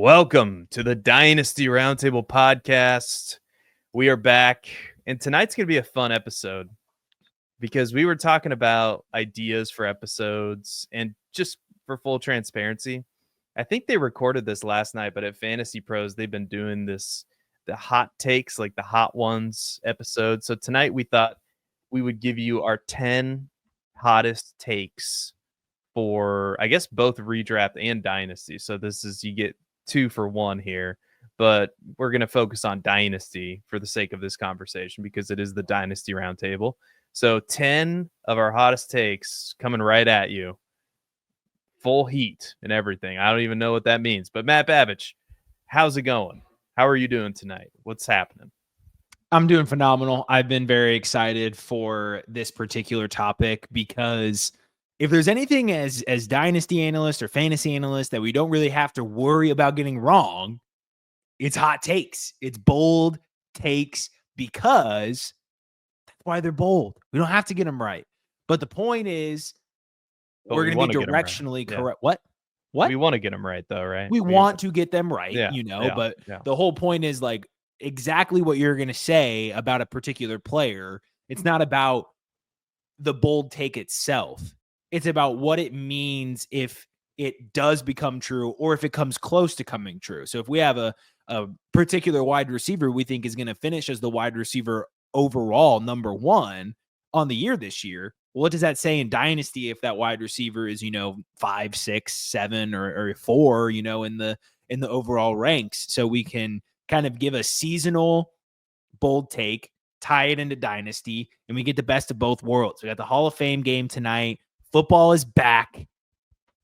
Welcome to the Dynasty Roundtable podcast. We are back, and tonight's going to be a fun episode because we were talking about ideas for episodes, and just for full transparency, I think they recorded this last night, but at Fantasy Pros, they've been doing the hot takes, like the hot ones episode. So tonight we thought we would give you our 10 hottest takes for, I guess, both redraft and dynasty. So you get 2 for 1 here, but we're going to focus on dynasty for the sake of this conversation because it is the Dynasty Roundtable. So 10 of our hottest takes coming right at you, full heat and everything. I don't even know what that means, but Matt Babich, how's it going? How are you doing tonight? What's happening? I'm doing phenomenal. I've been very excited for this particular topic because if there's anything as dynasty analysts or fantasy analysts that we don't really have to worry about getting wrong, it's hot takes. It's bold takes because that's why they're bold. We don't have to get them right. But the point is, we're going to be directionally correct. Yeah. What? We want to get them right, though, right? We want to get them right, but the whole point is like exactly what you're going to say about a particular player. It's not about the bold take itself. It's about what it means if it does become true or if it comes close to coming true. So if we have a particular wide receiver we think is going to finish as the wide receiver overall number 1 on the year this year, what does that say in dynasty if that wide receiver is, 5, 6, 7 or 4, in the overall ranks? So we can kind of give a seasonal bold take, tie it into dynasty, and we get the best of both worlds. We got the Hall of Fame game tonight. Football is back,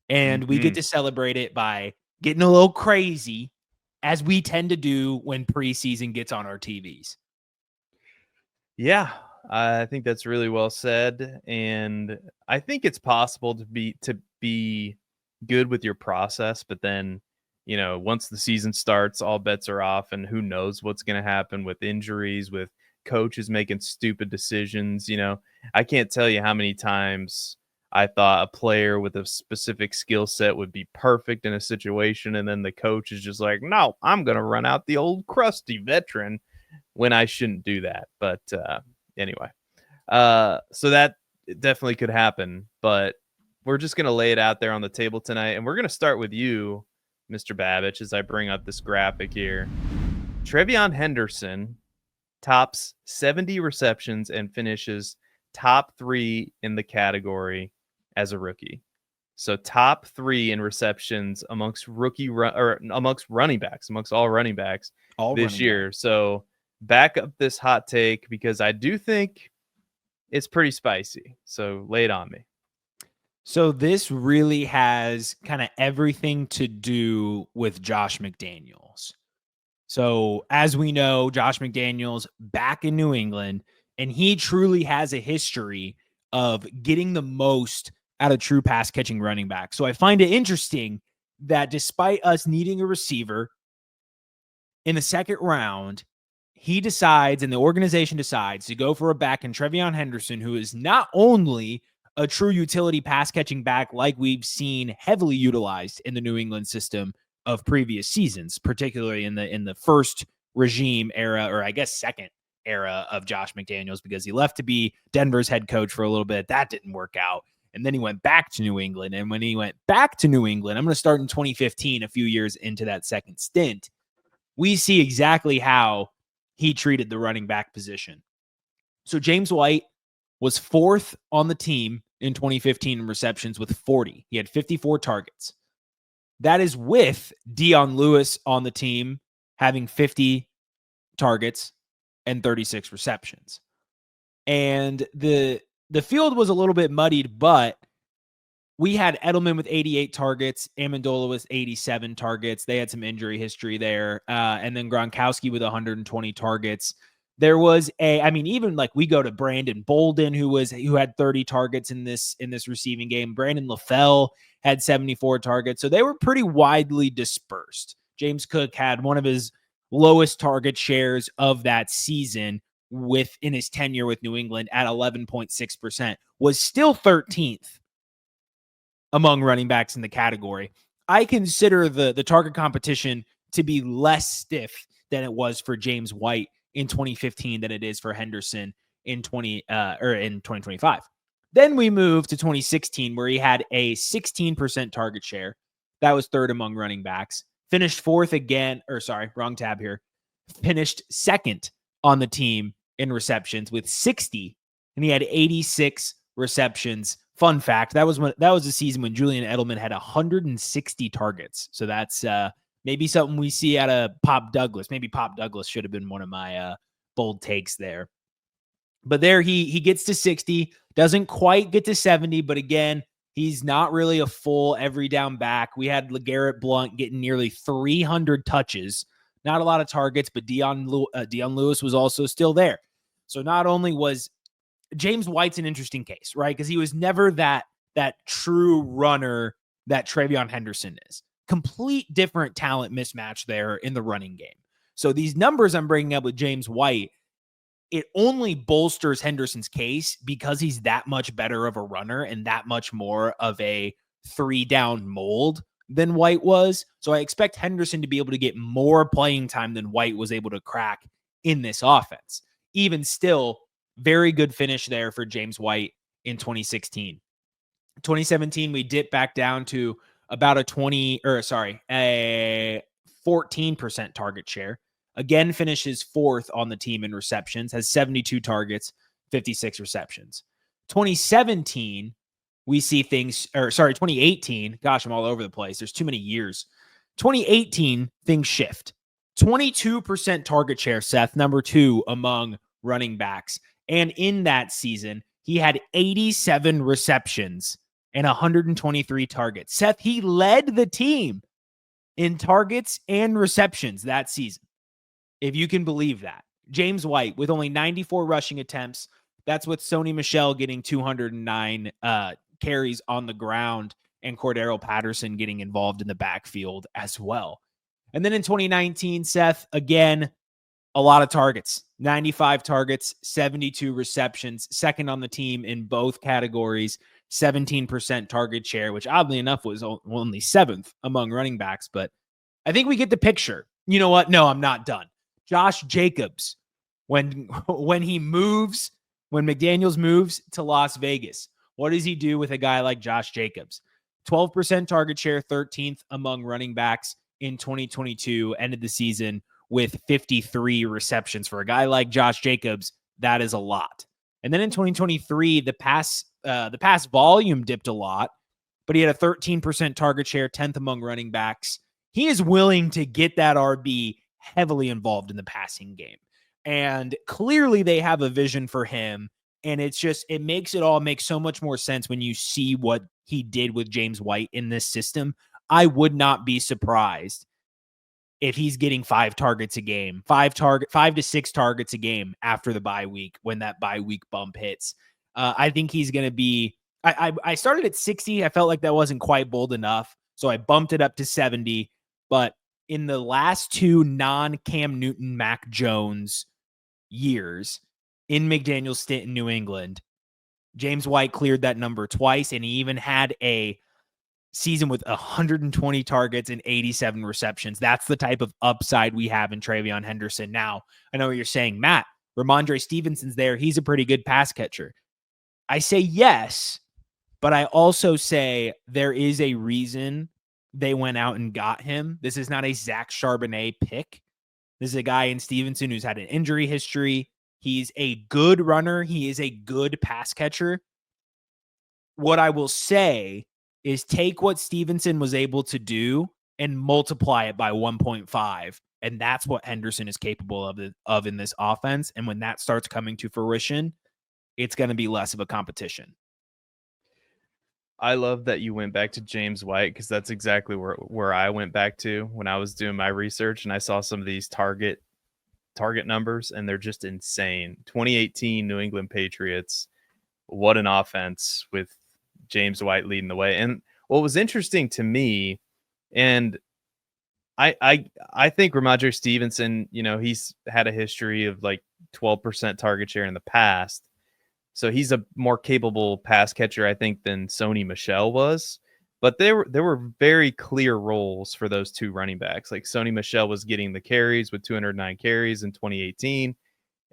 and we get to celebrate it by getting a little crazy, as we tend to do when preseason gets on our TVs. Yeah, I think that's really well said, and I think it's possible to be good with your process, but then, once the season starts, all bets are off, and who knows what's going to happen with injuries, with coaches making stupid decisions. I can't tell you how many times I thought a player with a specific skill set would be perfect in a situation, and then the coach is just like, no, I'm going to run out the old crusty veteran when I shouldn't do that. But anyway, so that definitely could happen, but we're just going to lay it out there on the table tonight, and we're going to start with you, Mr. Babich, as I bring up this graphic here. TreVeyon Henderson tops 70 receptions and finishes top 3 in the category as a rookie. So top 3 in receptions amongst amongst running backs, amongst all running backs this year. So back up this hot take because I do think it's pretty spicy. So lay it on me. So this really has kind of everything to do with Josh McDaniels. So as we know, Josh McDaniels back in New England, and he truly has a history of getting the most out of true pass catching running back. So I find it interesting that despite us needing a receiver in the second round, he decides and the organization decides to go for a back in TreVeyon Henderson, who is not only a true utility pass catching back like we've seen heavily utilized in the New England system of previous seasons, particularly in the first regime era, or I guess second era of Josh McDaniels, because he left to be Denver's head coach for a little bit. That didn't work out. And then he went back to New England. And when he went back to New England, I'm going to start in 2015, a few years into that second stint, we see exactly how he treated the running back position. So James White was 4th on the team in 2015 in receptions with 40. He had 54 targets. That is with Dion Lewis on the team having 50 targets and 36 receptions. And the field was a little bit muddied, but we had Edelman with 88 targets, Amendola with 87 targets. They had some injury history there. And then Gronkowski with 120 targets. There was even like we go to Brandon Bolden, who had 30 targets in this receiving game. Brandon LaFell had 74 targets. So they were pretty widely dispersed. James Cook had one of his lowest target shares of that season in his tenure with New England at 11.6%, was still 13th among running backs in the category. I consider the target competition to be less stiff than it was for James White in 2015 than it is for Henderson in 2025. Then we move to 2016, where he had a 16% target share. That was third among running backs. Finished fourth again, or sorry, wrong tab here. Finished second on the team in receptions with 60, and he had 86 receptions. Fun fact, that was a season when Julian Edelman had 160 targets. So that's maybe something we see out of Pop Douglas. Maybe Pop Douglas should have been one of my bold takes there. But there he gets to 60, doesn't quite get to 70, but again, he's not really a full every down back. We had LeGarrette Blount getting nearly 300 touches. Not a lot of targets, but Dion Lewis was also still there. So not only was James White's an interesting case, right? Because he was never that true runner that TreVeyon Henderson is. Complete different talent mismatch there in the running game. So these numbers I'm bringing up with James White, it only bolsters Henderson's case because he's that much better of a runner and that much more of a 3-down mold than White was. So I expect Henderson to be able to get more playing time than White was able to crack in this offense. Even still, very good finish there for James White in 2016. 2017, we dip back down to about a 14% target share. Again, finishes fourth on the team in receptions, has 72 targets, 56 receptions. 2017, we see 2018. Gosh, I'm all over the place. There's too many years. 2018, things shift. 22% target share, Seth, number 2 among running backs. And in that season, he had 87 receptions and 123 targets. Seth, he led the team in targets and receptions that season, if you can believe that. James White with only 94 rushing attempts. That's with Sony Michel getting 209 carries on the ground and Cordero Patterson getting involved in the backfield as well. And then in 2019, Seth, again, a lot of targets, 95 targets, 72 receptions, second on the team in both categories, 17% target share, which oddly enough was only 7th among running backs. But I think we get the picture. You know what? No, I'm not done. Josh Jacobs, when McDaniels moves to Las Vegas, what does he do with a guy like Josh Jacobs? 12% target share, 13th among running backs in 2022, ended the season with 53 receptions. For a guy like Josh Jacobs, that is a lot. And then in 2023, the pass volume dipped a lot, but he had a 13% target share, 10th among running backs. He is willing to get that RB heavily involved in the passing game. And clearly they have a vision for him. And it makes it all make so much more sense when you see what he did with James White in this system. I would not be surprised if he's getting 5 targets a game, 5 to 6 targets a game after the bye week, when that bye week bump hits. I think he's going to be, I started at 60. I felt like that wasn't quite bold enough. So I bumped it up to 70, but in the last 2 non-Cam Newton, Mac Jones years in McDaniel's stint in New England, James White cleared that number twice, and he even had a season with 120 targets and 87 receptions. That's the type of upside we have in TreVeyon Henderson. Now, I know what you're saying, Matt, Ramondre Stevenson's there. He's a pretty good pass catcher. I say yes, but I also say there is a reason they went out and got him. This is not a Zach Charbonnet pick. This is a guy in Stevenson who's had an injury history. He's a good runner. He is a good pass catcher. What I will say is take what Stevenson was able to do and multiply it by 1.5. And that's what Henderson is capable of in this offense. And when that starts coming to fruition, it's going to be less of a competition. I love that you went back to James White, because that's exactly where I went back to when I was doing my research, and I saw some of these target numbers, and they're just insane. 2018 New England Patriots, what an offense with James White leading the way. And what was interesting to me, and I think Ramondre Stevenson, he's had a history of like 12% target share in the past. So he's a more capable pass catcher, I think, than Sony Michel was. But there were very clear roles for those two running backs. Like Sony Michel was getting the carries with 209 carries in 2018,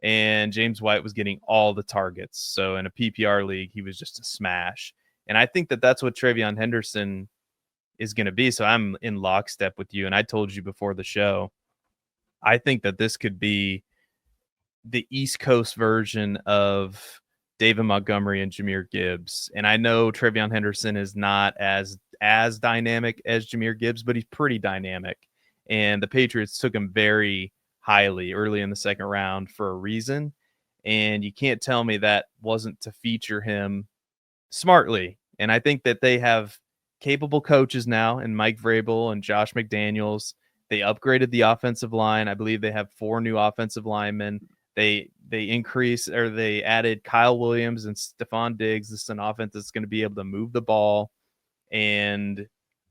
and James White was getting all the targets. So in a PPR league, he was just a smash. And I think that that's what TreVeyon Henderson is going to be. So I'm in lockstep with you. And I told you before the show, I think that this could be the East Coast version of David Montgomery and Jahmyr Gibbs. And I know TreVeyon Henderson is not as dynamic as Jahmyr Gibbs, but he's pretty dynamic. And the Patriots took him very highly early in the second round for a reason. And you can't tell me that wasn't to feature him smartly. And I think that they have capable coaches now in Mike Vrabel and Josh McDaniels. They upgraded the offensive line. I believe they have 4 new offensive linemen. They added Kyle Williams and Stephon Diggs. This is an offense that's going to be able to move the ball. And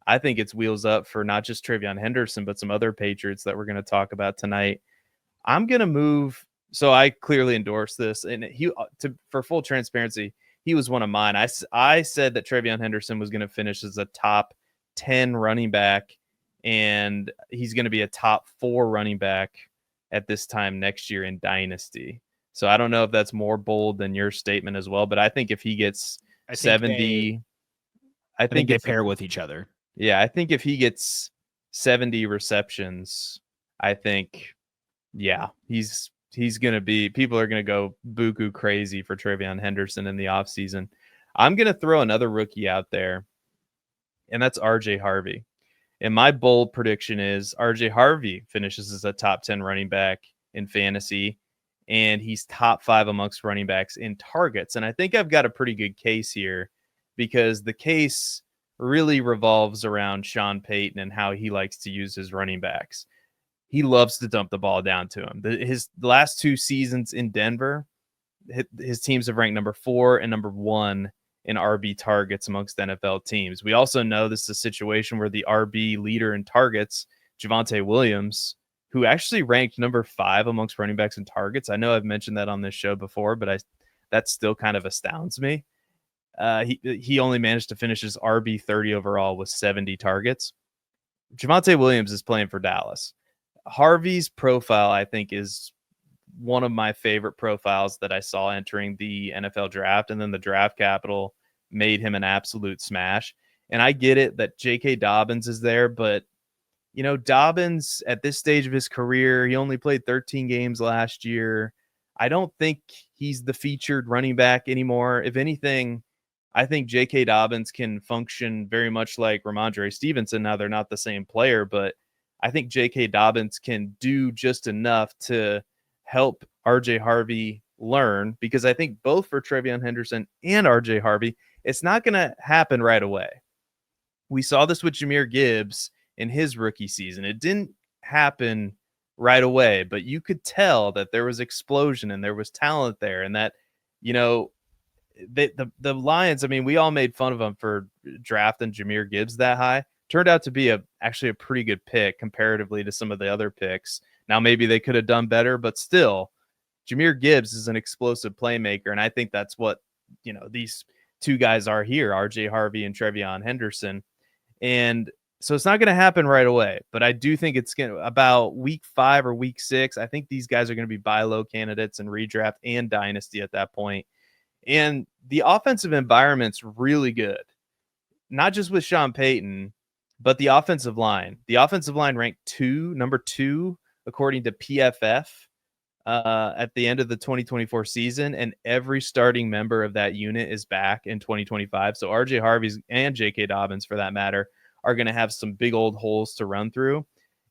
I think it's wheels up for not just TreVeyon Henderson, but some other Patriots that we're going to talk about tonight. I'm going to move. So I clearly endorse this. And for full transparency, he was one of mine. I said that TreVeyon Henderson was going to finish as a top 10 running back, and he's going to be a top 4 running back at this time next year in Dynasty. So I don't know if that's more bold than your statement as well, but I think if he gets 70, I think they pair with each other. Yeah, I think if he gets 70 receptions, I think, yeah, he's going to be, people are going to go buku crazy for TreVeyon Henderson in the offseason. I'm going to throw another rookie out there, and that's RJ Harvey. And my bold prediction is RJ Harvey finishes as a top 10 running back in fantasy, and he's top 5 amongst running backs in targets. And I think I've got a pretty good case here, because the case really revolves around Sean Payton and how he likes to use his running backs. He loves to dump the ball down to him. His last 2 seasons in Denver, his teams have ranked number 4 and number 1 in RB targets amongst NFL teams. We also know this is a situation where the RB leader in targets, Javonte Williams, who actually ranked number 5 amongst running backs in targets. I know I've mentioned that on this show before, but that still kind of astounds me. He only managed to finish his RB 30 overall with 70 targets. Javonte Williams is playing for Dallas. Harvey's profile, I think, is one of my favorite profiles that I saw entering the NFL draft, and then the draft capital made him an absolute smash. And I get it that J.K. Dobbins is there, but Dobbins at this stage of his career, he only played 13 games last year. I don't think he's the featured running back anymore. If anything, I think J.K. Dobbins can function very much like Ramondre Stevenson. Now, they're not the same player, but I think J.K. Dobbins can do just enough to help RJ Harvey learn, because I think both for TreVeyon Henderson and RJ Harvey, it's not going to happen right away. We saw this with Jahmyr Gibbs in his rookie season. It didn't happen right away, but you could tell that there was explosion and there was talent there, and that, the Lions, I mean, we all made fun of them for drafting Jahmyr Gibbs that high. Turned out to be actually a pretty good pick comparatively to some of the other picks. Now, maybe they could have done better, but still, Jahmyr Gibbs is an explosive playmaker, and I think that's what, these two guys are here, RJ Harvey and TreVeyon Henderson. And so it's not going to happen right away, but I do think it's going to, about week 5 or week 6, I think these guys are going to be buy low candidates in redraft and dynasty at that point. And the offensive environment's really good, not just with Sean Payton, but the offensive line. The offensive line ranked number 2, according to PFF, at the end of the 2024 season, and every starting member of that unit is back in 2025. So RJ Harvey's and J.K. Dobbins, for that matter, are going to have some big old holes to run through.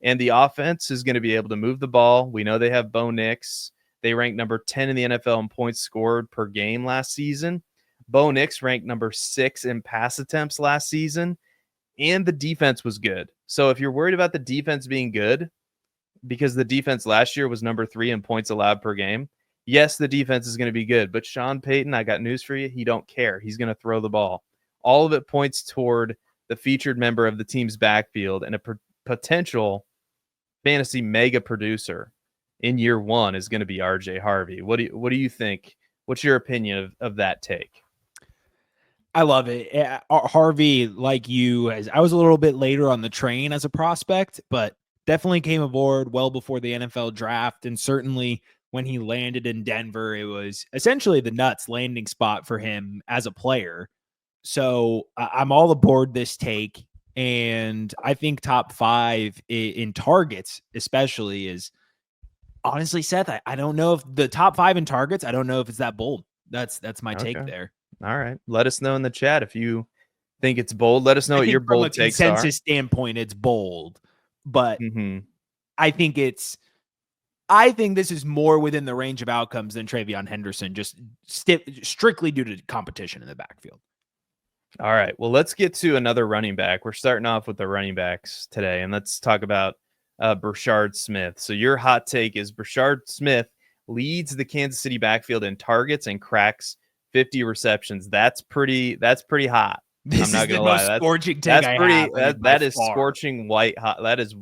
And the offense is going to be able to move the ball. We know they have Bo Nix. They ranked number 10 in the NFL in points scored per game last season. Bo Nix ranked number 6 in pass attempts last season. And the defense was good. So if you're worried about the defense being good, because the defense last year was number 3 in points allowed per game, yes, the defense is going to be good. But Sean Payton, I got news for you. He don't care. He's going to throw the ball. All of it points toward the featured member of the team's backfield, and a potential fantasy mega producer in year 1 is going to be RJ Harvey. What do you think? What's your opinion of that take? I love it. Harvey, like you, as I was a little bit later on the train as a prospect, but definitely came aboard well before the NFL draft. And certainly when he landed in Denver, it was essentially the nuts landing spot for him as a player. So I'm all aboard this take. And I think top 5 in targets, especially, is honestly, Seth. I don't know if the top 5 in targets, I don't know if it's that bold. That's my take there. All right. Let us know in the chat if you think it's bold. Let us know what your bold takes are. From a consensus standpoint, it's bold, but I think this is more within the range of outcomes than TreVeyon Henderson, just strictly due to competition in the backfield. All right. Well, let's get to another running back. We're starting off with the running backs today, and let's talk about Brashard Smith. So your hot take is Brashard Smith leads the Kansas City backfield in targets and cracks 50 receptions. That's pretty hot. I'm not gonna lie. That is scorching white hot. That is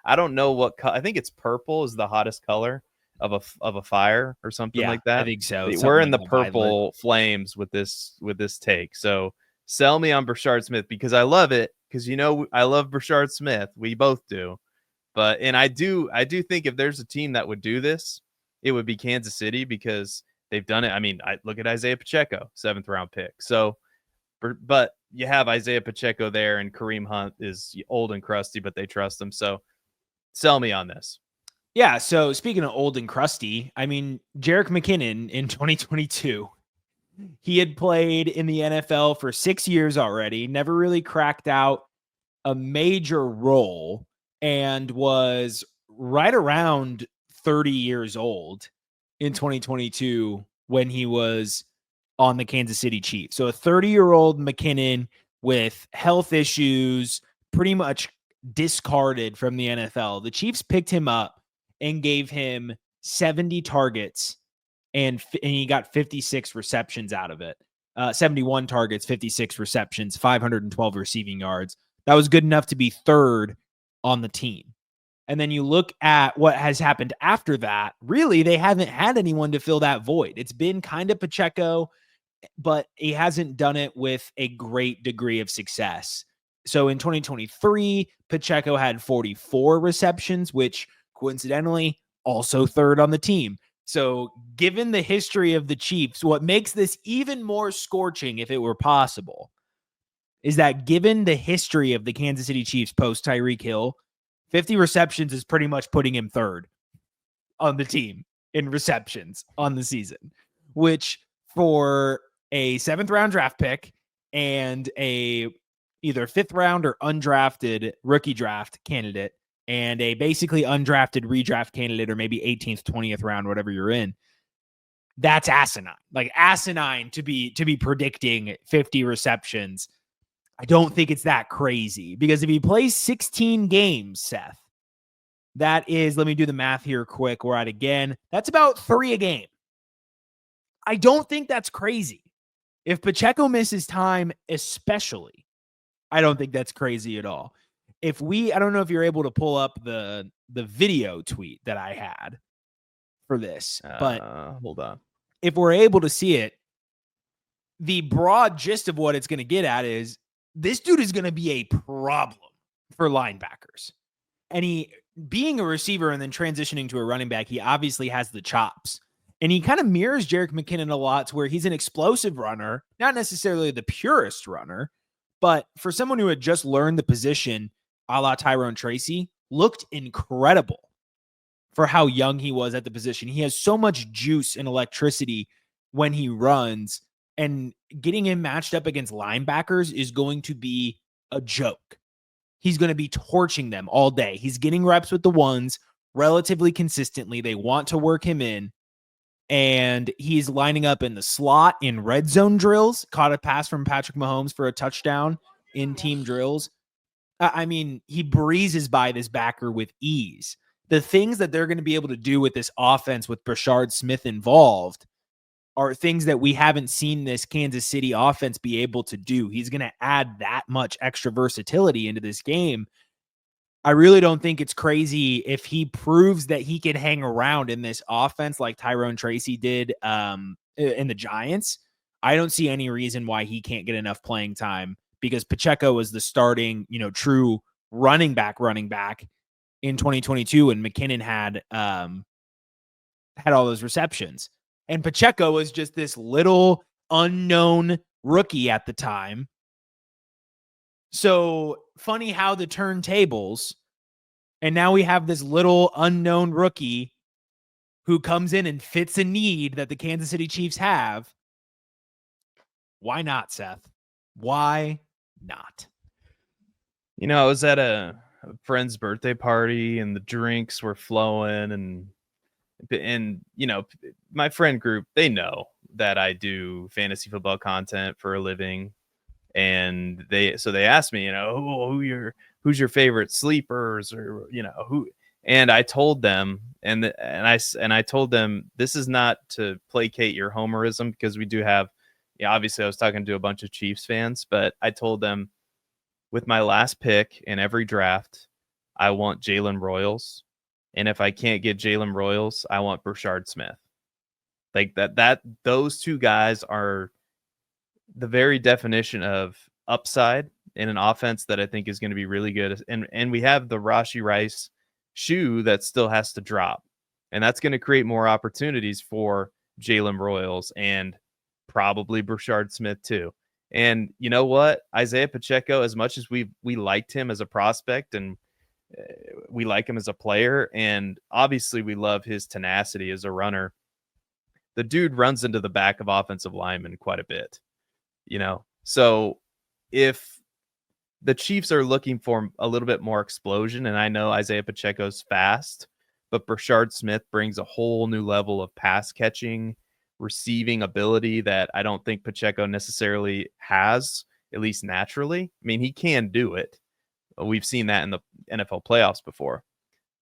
I don't know what I think it's purple is the hottest color of a fire or something like that. I think so. We're in the purple flames with this take. So sell me on Brashard Smith because I love it, because I love Brashard Smith. We both do. And I do think if there's a team that would do this, it would be Kansas City, because they've done it. I mean, I look at Isaiah Pacheco, 7th round pick. So, but you have Isaiah Pacheco there, and Kareem Hunt is old and crusty, but they trust him. So sell me on this. Yeah. So speaking of old and crusty, I mean, Jerick McKinnon in 2022, he had played in the NFL for 6 years already, never really cracked out a major role, and was right around 30 years old in 2022 when he was on the Kansas City Chiefs. So a 30-year-old McKinnon with health issues, pretty much discarded from the NFL. The Chiefs picked him up and gave him 70 targets, and he got 56 receptions out of it. 71 targets, 56 receptions, 512 receiving yards. That was good enough to be 3rd on the team. And then you look at what has happened after that. Really, they haven't had anyone to fill that void. It's been kind of Pacheco, but he hasn't done it with a great degree of success. So in 2023, Pacheco had 44 receptions, which coincidentally also 3rd on the team. So given the history of the Chiefs, what makes this even more scorching, if it were possible, is that given the history of the Kansas City Chiefs post Tyreek Hill, 50 receptions is pretty much putting him 3rd on the team in receptions on the season, which for a 7th round draft pick and a either 5th round or undrafted rookie draft candidate and a basically undrafted redraft candidate, or maybe 18th, 20th round, whatever you're in, that's asinine. Like asinine to be predicting 50 receptions. I don't think it's that crazy, because if he plays 16 games, Seth, that is, let me do the math here quick. We're at again. That's about 3 a game. I don't think that's crazy. If Pacheco misses time, especially, I don't think that's crazy at all. I don't know if you're able to pull up the video tweet that I had for this, but hold on. If we're able to see it, the broad gist of what it's going to get at is this dude is going to be a problem for linebackers. And he, being a receiver and then transitioning to a running back, he obviously has the chops. And he kind of mirrors Jerick McKinnon a lot, to where he's an explosive runner, not necessarily the purest runner, but for someone who had just learned the position, a la Tyrone Tracy, looked incredible for how young he was at the position. He has so much juice and electricity when he runs, and getting him matched up against linebackers is going to be a joke. He's going to be torching them all day. He's getting reps with the ones relatively consistently. They want to work him in, and he's lining up in the slot in red zone drills, caught a pass from Patrick Mahomes for a touchdown in team drills. I mean, he breezes by this backer with ease. The things that they're going to be able to do with this offense with Brashard Smith involved are things that we haven't seen this Kansas City offense be able to do. He's going to add that much extra versatility into this game. I really don't think it's crazy if he proves that he can hang around in this offense like Tyrone Tracy did in the Giants. I don't see any reason why he can't get enough playing time because Pacheco was the starting, true running back in 2022, and McKinnon had all those receptions. And Pacheco was just this little unknown rookie at the time. So funny how the turntables, and now we have this little unknown rookie who comes in and fits a need that the Kansas City Chiefs have. Why not, Seth? Why not? I was at a friend's birthday party and the drinks were flowing and my friend group, they know that I do fantasy football content for a living. And they asked me, who's your favorite sleepers, or who, and I told them, and I told them, this is not to placate your homerism, because we do have, obviously I was talking to a bunch of Chiefs fans, but I told them, with my last pick in every draft, I want Jalen Royals, and if I can't get Jalen Royals, I want Brashard Smith. Like that those two guys are the very definition of upside in an offense that I think is going to be really good. And we have the Rashee Rice shoe that still has to drop. And that's going to create more opportunities for Jalen Royals and probably Brashard Smith too. And you know what? Isaiah Pacheco, as much as we liked him as a prospect and we like him as a player, and obviously we love his tenacity as a runner, the dude runs into the back of offensive linemen quite a bit. So if the Chiefs are looking for a little bit more explosion, and I know Isaiah Pacheco's fast, but Brashard Smith brings a whole new level of pass catching, receiving ability that I don't think Pacheco necessarily has, at least naturally. I mean, he can do it. We've seen that in the NFL playoffs before.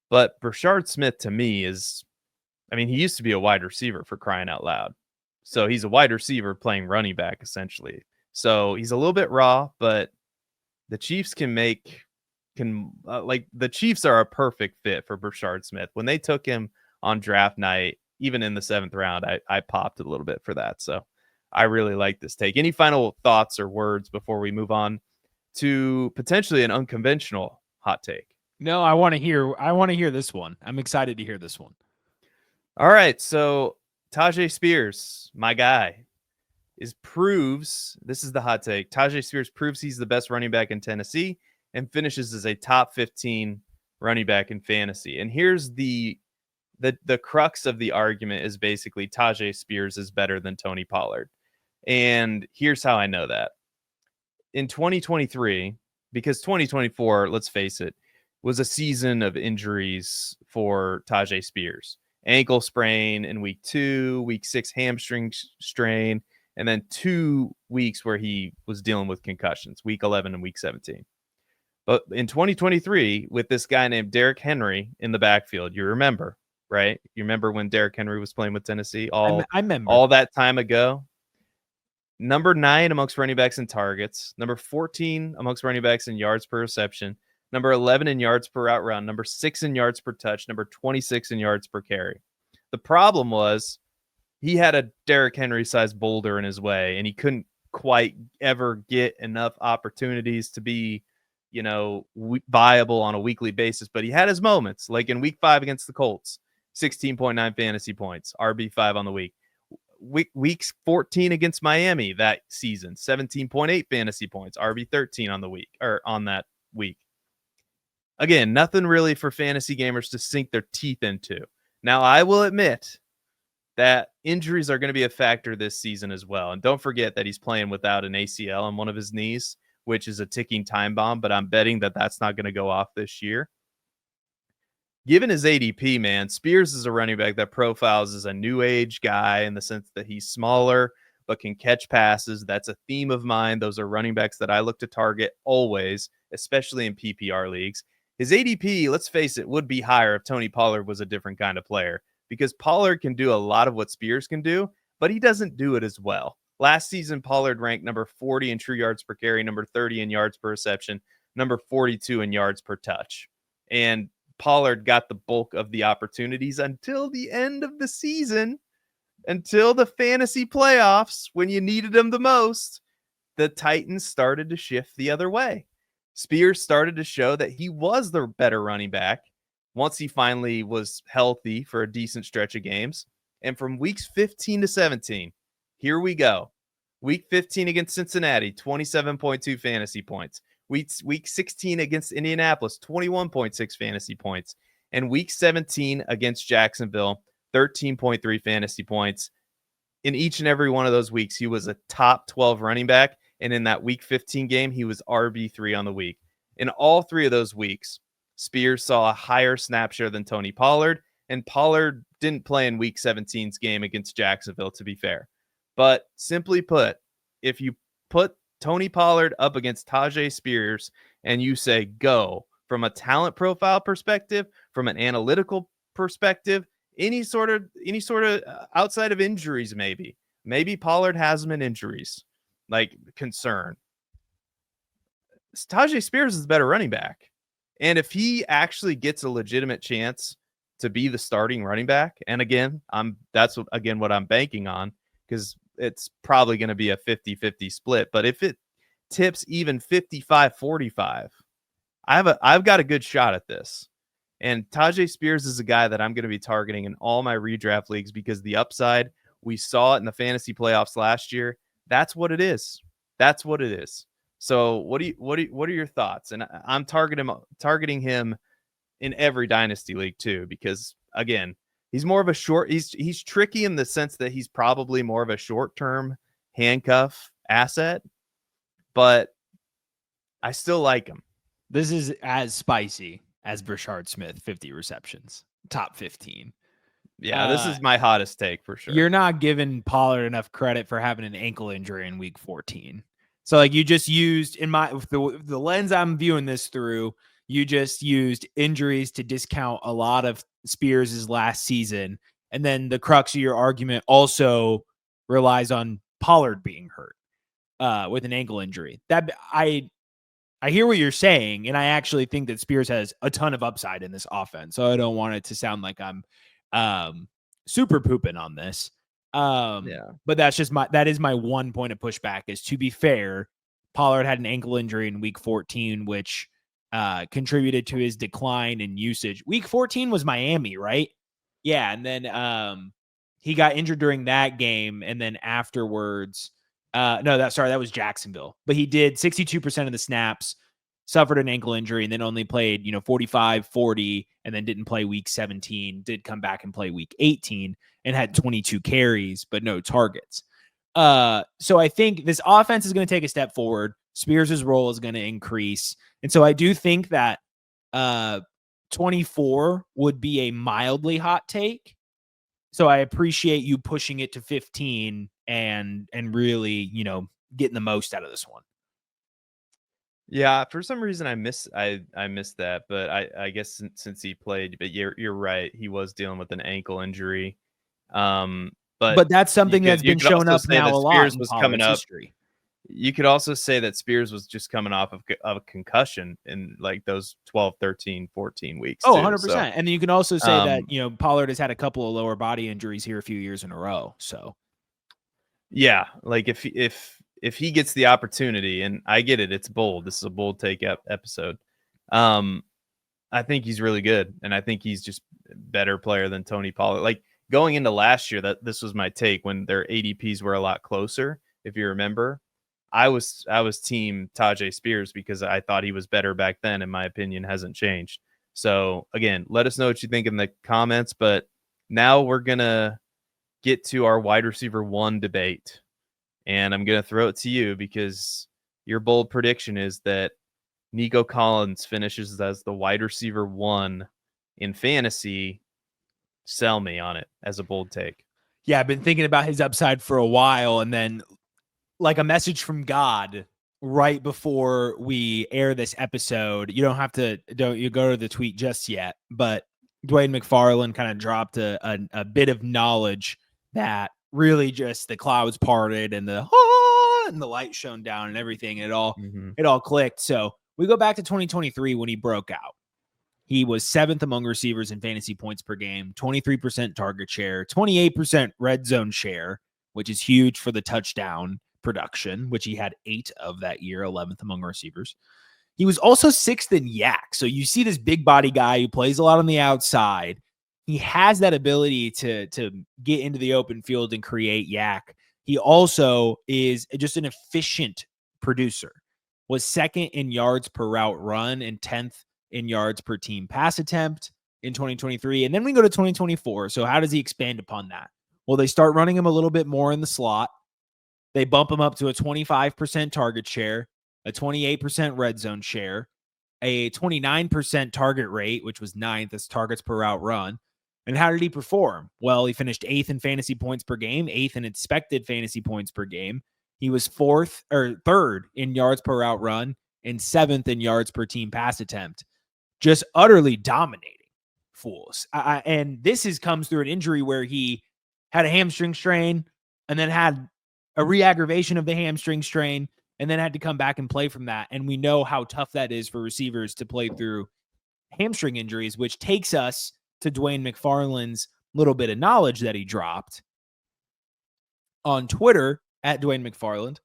But Brashard Smith, to me, he used to be a wide receiver, for crying out loud. So he's a wide receiver playing running back, essentially. So he's a little bit raw, but the Chiefs the Chiefs are a perfect fit for Brashard Smith. When they took him on draft night, even in the 7th round, I popped a little bit for that. So I really like this take. Any final thoughts or words before we move on to potentially an unconventional hot take? No, I want to hear this one. I'm excited to hear this one. All right. So Tyjae Spears, my guy, this is the hot take. Tyjae Spears proves he's the best running back in Tennessee and finishes as a top 15 running back in fantasy. And here's the crux of the argument is basically Tyjae Spears is better than Tony Pollard. And here's how I know that. In 2023, because 2024, let's face it, was a season of injuries for Tyjae Spears. Ankle sprain in week 2, week 6 hamstring strain, and then 2 weeks where he was dealing with concussions, week 11 and week 17. But in 2023, with this guy named Derrick Henry in the backfield, you remember, right? You remember when Derrick Henry was playing with Tennessee I remember. all that time ago? Number 9 amongst running backs in targets, number 14 amongst running backs in yards per reception, number 11 in yards per route run, number 6 in yards per touch, number 26 in yards per carry. The problem was he had a Derrick Henry-sized boulder in his way, and he couldn't quite ever get enough opportunities to be, viable on a weekly basis. But he had his moments, like in week 5 against the Colts, 16.9 fantasy points, RB5 on the week. Weeks 14 against Miami that season, 17.8 fantasy points, RB13 on the week, or on that week. Again, nothing really for fantasy gamers to sink their teeth into. Now, I will admit that injuries are going to be a factor this season as well. And don't forget that he's playing without an ACL on one of his knees, which is a ticking time bomb, but I'm betting that that's not going to go off this year. Given his ADP, man, Spears is a running back that profiles as a new age guy in the sense that he's smaller, but can catch passes. That's a theme of mine. Those are running backs that I look to target always, especially in PPR leagues. His ADP, let's face it, would be higher if Tony Pollard was a different kind of player, because Pollard can do a lot of what Spears can do, but he doesn't do it as well. Last season, Pollard ranked number 40 in true yards per carry, number 30 in yards per reception, number 42 in yards per touch. And Pollard got the bulk of the opportunities until the end of the season. until the fantasy playoffs, when you needed them the most, the Titans started to shift the other way. Spears started to show that he was the better running back once he finally was healthy for a decent stretch of games. And from weeks 15 to 17, here we go. Week 15 against Cincinnati, 27.2 fantasy points. Week 16 against Indianapolis, 21.6 fantasy points. And week 17 against Jacksonville, 13.3 fantasy points. In each and every one of those weeks, he was a top 12 running back. And in that week 15 game, he was RB3 on the week. In all three of those weeks, Spears saw a higher snap share than Tony Pollard. And Pollard didn't play in week 17's game against Jacksonville, to be fair. But simply put, if you put Tony Pollard up against Tyjae Spears and you say go from a talent profile perspective, from an analytical perspective, any sort of outside of injuries, maybe Pollard has him in injuries, like concern. Tyjae Spears is the better running back. And if he actually gets a legitimate chance to be the starting running back, and again, that's what I'm banking on, because it's probably going to be a 50-50 split. But if it tips even 55-45, I've got a good shot at this. And Tyjae Spears is a guy that I'm going to be targeting in all my redraft leagues, because the upside, we saw it in the fantasy playoffs last year. That's what it is. That's what it is. So what are your thoughts? And I'm targeting him in every dynasty league too, because again, he's more of a he's tricky in the sense that he's probably more of a short-term handcuff asset, but I still like him. This is as spicy as Brashard Smith, 50 receptions, top 15. Yeah, this is my hottest take for sure. You're not giving Pollard enough credit for having an ankle injury in week 14. So like you just used, in the lens I'm viewing this through, you just used injuries to discount a lot of Spears' last season. And then the crux of your argument also relies on Pollard being hurt with an ankle injury. That I hear what you're saying, and I actually think that Spears has a ton of upside in this offense. So I don't want it to sound like I'm super pooping on this. But that is my one point of pushback, is, to be fair, Pollard had an ankle injury in week 14, which contributed to his decline in usage. Week 14 was Miami, right? Yeah. And then he got injured during that game. And then afterwards, that was Jacksonville, but he did 62% of the snaps, suffered an ankle injury, and then only played, 45, 40, and then didn't play week 17, did come back and play week 18 and had 22 carries, but no targets. So I think this offense is going to take a step forward. Spears' role is going to increase. And so I do think that 24 would be a mildly hot take. So I appreciate you pushing it to 15 and really, getting the most out of this one. Yeah, for some reason I missed that, but I guess since he played, but you're right, he was dealing with an ankle injury. But that's something that's been shown up now a lot. Spears was coming up. History. You could also say that Spears was just coming off of a concussion in like those 12, 13, 14 weeks. Oh, 100%. So, and then you can also say that, Pollard has had a couple of lower body injuries here a few years in a row. So yeah, like if he gets the opportunity, and I get it, it's bold. This is a bold take episode. I think he's really good, and I think he's just a better player than Tony Pollard. Like going into last year, that this was my take when their ADPs were a lot closer. If you remember, I was team Tyjae Spears because I thought he was better back then, and my opinion hasn't changed. So again, let us know what you think in the comments. But now we're gonna get to our wide receiver 1 debate. And I'm going to throw it to you because your bold prediction is that Nico Collins finishes as the wide receiver 1 in fantasy. Sell me on it as a bold take. Yeah, I've been thinking about his upside for a while. And then like a message from God right before we air this episode, don't you go to the tweet just yet, but Dwayne McFarland kind of dropped a bit of knowledge that really just the clouds parted and the light shone down and everything. And it all clicked. So we go back to 2023 when he broke out. He was 7th among receivers in fantasy points per game, 23% target share, 28% red zone share, which is huge for the touchdown production, which he had 8 of that year, 11th among receivers. He was also 6th in yak. So you see this big body guy who plays a lot on the outside. He has that ability to get into the open field and create yak. He also is just an efficient producer. Was 2nd in yards per route run and 10th in yards per team pass attempt in 2023. And then we go to 2024. So how does he expand upon that? Well, they start running him a little bit more in the slot. They bump him up to a 25% target share, a 28% red zone share, a 29% target rate, which was 9th as targets per route run. And how did he perform? Well, he finished 8th in fantasy points per game, 8th in expected fantasy points per game. He was 3rd in yards per route run and 7th in yards per team pass attempt. Just utterly dominating fools. And this comes through an injury where he had a hamstring strain and then had a re-aggravation of the hamstring strain and then had to come back and play from that. And we know how tough that is for receivers to play through hamstring injuries, which takes us to Dwayne McFarland's little bit of knowledge that he dropped on Twitter at Dwayne McFarland.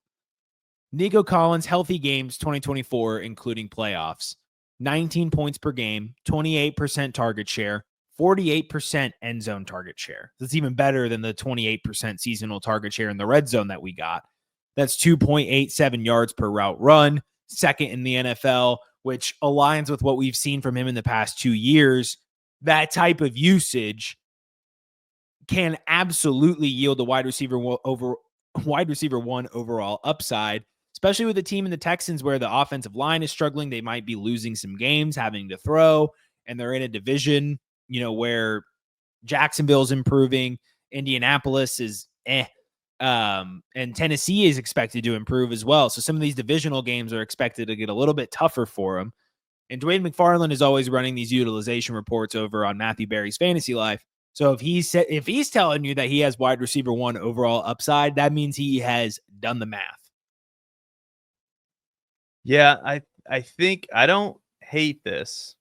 Nico Collins, healthy games 2024, including playoffs, 19 points per game, 28% target share, 48% end zone target share. That's even better than the 28% seasonal target share in the red zone that we got. That's 2.87 yards per route run, 2nd in the NFL, which aligns with what we've seen from him in the past 2 years. That type of usage can absolutely yield a wide receiver one overall upside, especially with a team in the Texans where the offensive line is struggling. They might be losing some games, having to throw, and they're in a division, where Jacksonville's improving, Indianapolis is and Tennessee is expected to improve as well. So some of these divisional games are expected to get a little bit tougher for him. And Dwayne McFarland is always running these utilization reports over on Matthew Berry's Fantasy Life. So if he's telling you that he has wide receiver one overall upside, that means he has done the math. Yeah, I think I don't hate this.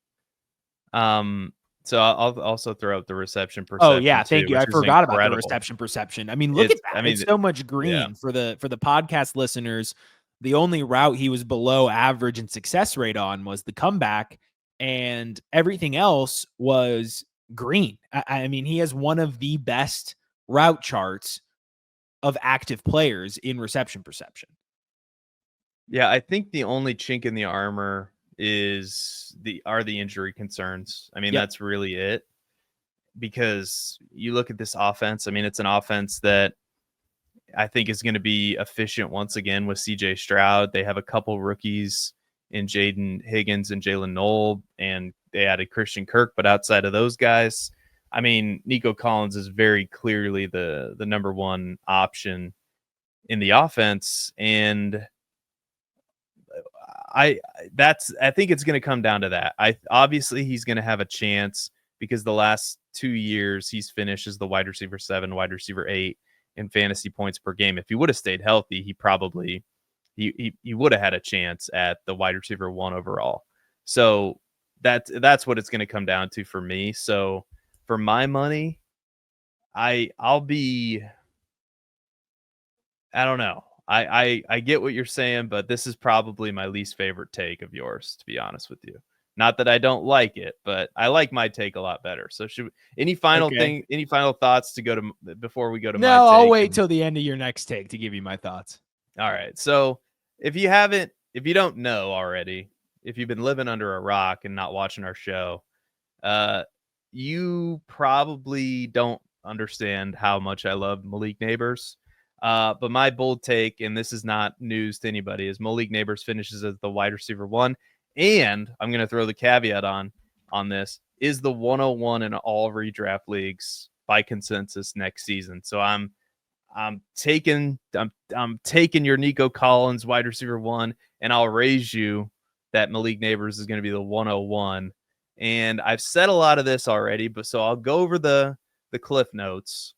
So I'll also throw out the reception perception. Oh yeah, thank you. I forgot about the reception perception. I mean, look at that. It's so much green. Yeah. For the podcast listeners. The only route he was below average in success rate on was the comeback, and everything else was green. I mean, he has one of the best route charts of active players in reception perception. Yeah, I think the only chink in the armor are the injury concerns. I mean, That's really it. Because you look at this offense, I mean, it's an offense that I think is going to be efficient once again with CJ Stroud. They have a couple rookies in Jaden Higgins and Jalen Knoll, and they added Christian Kirk. But outside of those guys, I mean, Nico Collins is very clearly the number one option in the offense. And I think it's going to come down to that. Obviously he's going to have a chance because the last 2 years he's finished as the wide receiver 7, wide receiver 8 in fantasy points per game. If he would have stayed healthy, he probably he would have had a chance at the wide receiver 1 overall. So that's what it's going to come down to for me. So for my money, I don't know. I get what you're saying, but this is probably my least favorite take of yours, to be honest with you. Not that I don't like it, but I like my take a lot better. So any final thoughts to go to before we go to my take? No, I'll wait till the end of your next take to give you my thoughts. All right. So if you don't know already, if you've been living under a rock and not watching our show, you probably don't understand how much I love Malik Nabers. But my bold take, and this is not news to anybody, is Malik Nabers finishes as the wide receiver 1. And I'm going to throw the caveat on this, is the 101 in all redraft leagues by consensus next season. So I'm taking your Nico Collins wide receiver 1, and I'll raise you that Malik Nabers is going to be the 101. And I've said a lot of this already, but so I'll go over the cliff notes.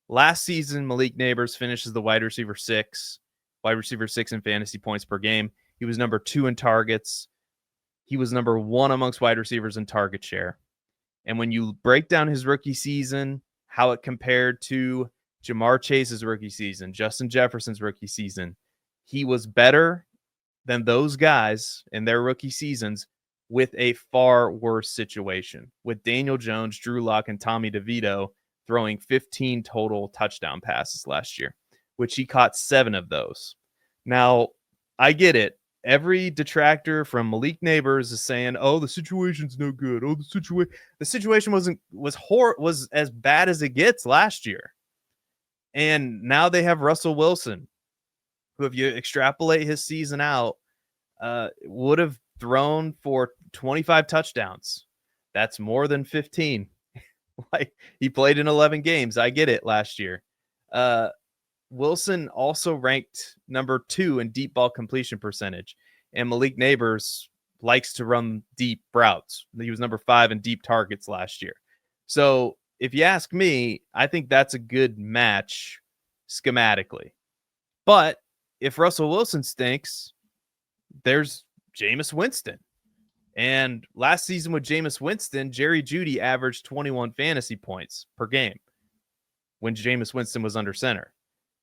Last season, Malik Nabers finishes the wide receiver 6 in fantasy points per game. He was number 2 in targets. he was number 1 amongst wide receivers in target share. And when you break down his rookie season, how it compared to Jamar Chase's rookie season, Justin Jefferson's rookie season, he was better than those guys in their rookie seasons with a far worse situation, with Daniel Jones, Drew Lock, and Tommy DeVito throwing 15 total touchdown passes last year, which he caught 7 of those. Now, I get it. Every detractor from Malik Nabers is saying, "Oh, the situation's no good. Oh, the situation was as bad as it gets last year." And now they have Russell Wilson, who, if you extrapolate his season out, would have thrown for 25 touchdowns. That's more than 15. Like, he played in 11 games. I get it last year. Wilson also ranked number 2 in deep ball completion percentage. And Malik Nabers likes to run deep routes. He was number 5 in deep targets last year. So if you ask me, I think that's a good match schematically. But if Russell Wilson stinks, there's Jameis Winston. And last season with Jameis Winston, Jerry Jeudy averaged 21 fantasy points per game when Jameis Winston was under center.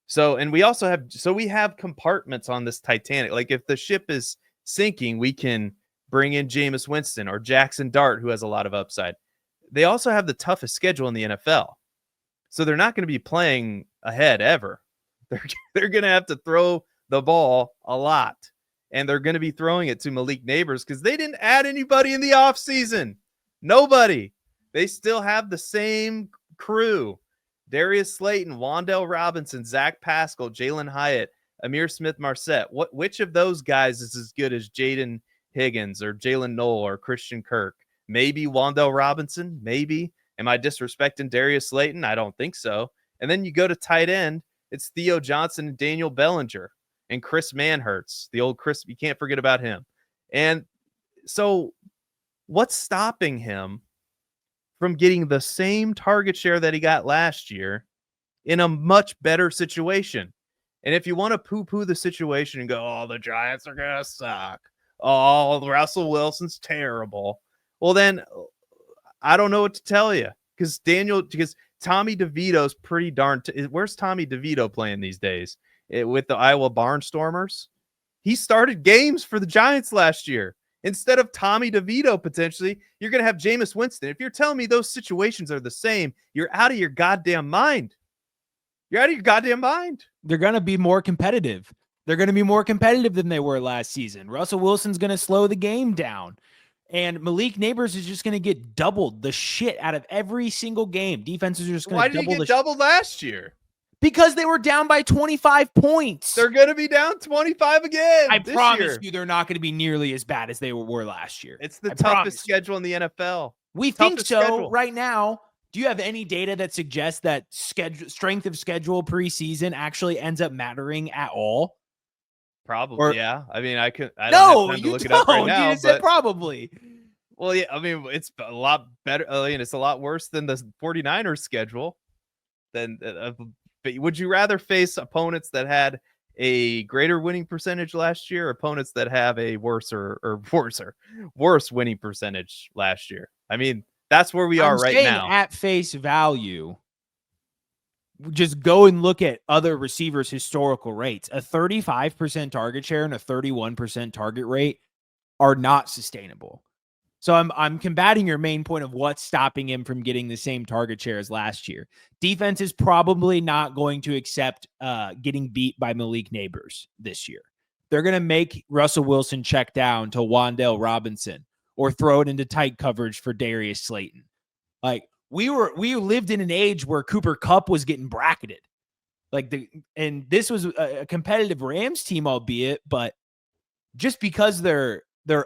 So, and we have compartments on this Titanic. Like, if the ship is sinking, we can bring in Jameis Winston or Jackson Dart, who has a lot of upside. They also have the toughest schedule in the NFL. So they're not going to be playing ahead ever. They're going to have to throw the ball a lot. And they're going to be throwing it to Malik Nabers because they didn't add anybody in the offseason. Nobody. They still have the same crew. Darius Slayton, Wan'Dale Robinson, Zach Pascal, Jalen Hyatt, Amir Smith-Marset. Which of those guys is as good as Jaden Higgins or Jalen Noel or Christian Kirk? Maybe Wan'Dale Robinson? Maybe. Am I disrespecting Darius Slayton? I don't think so. And then you go to tight end. It's Theo Johnson and Daniel Bellinger and Chris Manhertz. The old Chris, you can't forget about him. And so what's stopping him from getting the same target share that he got last year in a much better situation? And if you want to poo-poo the situation and go, "Oh, the Giants are going to suck. Oh, Russell Wilson's terrible." Well, then I don't know what to tell you, because Tommy DeVito's pretty darn. Where's Tommy DeVito playing these days? With the Iowa Barnstormers? He started games for the Giants last year. Instead of Tommy DeVito, potentially, you're going to have Jameis Winston. If you're telling me those situations are the same, you're out of your goddamn mind. You're out of your goddamn mind. They're going to be more competitive. They're going to be more competitive than they were last season. Russell Wilson's going to slow the game down. And Malik Nabers is just going to get doubled the shit out of every single game. Defenses are just going to double. Why did he get doubled last year? Because they were down by 25 points. They're going to be down 25 again. I promise you they're not going to be nearly as bad as they were last year. It's the toughest schedule in the NFL. We think so right now. Do you have any data that suggests that strength of schedule preseason actually ends up mattering at all? Probably, yeah. I mean, I don't have time to look it up right now. You said probably. Well, yeah, I mean, it's a lot better. I mean, it's a lot worse than the 49ers schedule. But would you rather face opponents that had a greater winning percentage last year, or opponents that have a worse winning percentage last year? I mean, that's where we are right now. At face value, just go and look at other receivers' historical rates. A 35% target share and a 31% target rate are not sustainable. So I'm combating your main point of what's stopping him from getting the same target share as last year. Defense is probably not going to accept getting beat by Malik Nabers this year. They're going to make Russell Wilson check down to Wan'Dale Robinson or throw it into tight coverage for Darius Slayton. Like, we lived in an age where Cooper Kupp was getting bracketed. And this was a competitive Rams team, albeit, but just because they're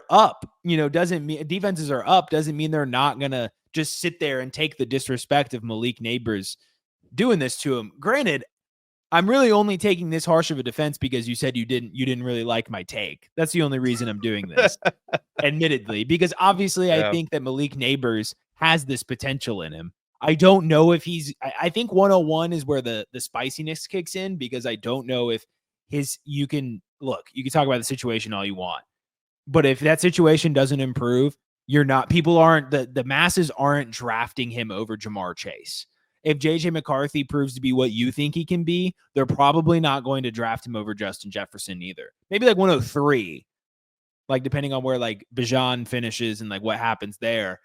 up, doesn't mean defenses are up, doesn't mean they're not going to just sit there and take the disrespect of Malik Nabers doing this to him. Granted, I'm really only taking this harsh of a defense because you said you didn't really like my take. That's the only reason I'm doing this, admittedly, because obviously I think that Malik Nabers has this potential in him. I don't know if I think 101 is where the spiciness kicks in, because I don't know if you can talk about the situation all you want. But if that situation doesn't improve, the masses aren't drafting him over Jamar Chase. If JJ McCarthy proves to be what you think he can be, they're probably not going to draft him over Justin Jefferson either. Maybe like 103, like depending on where like Bijan finishes and like what happens there.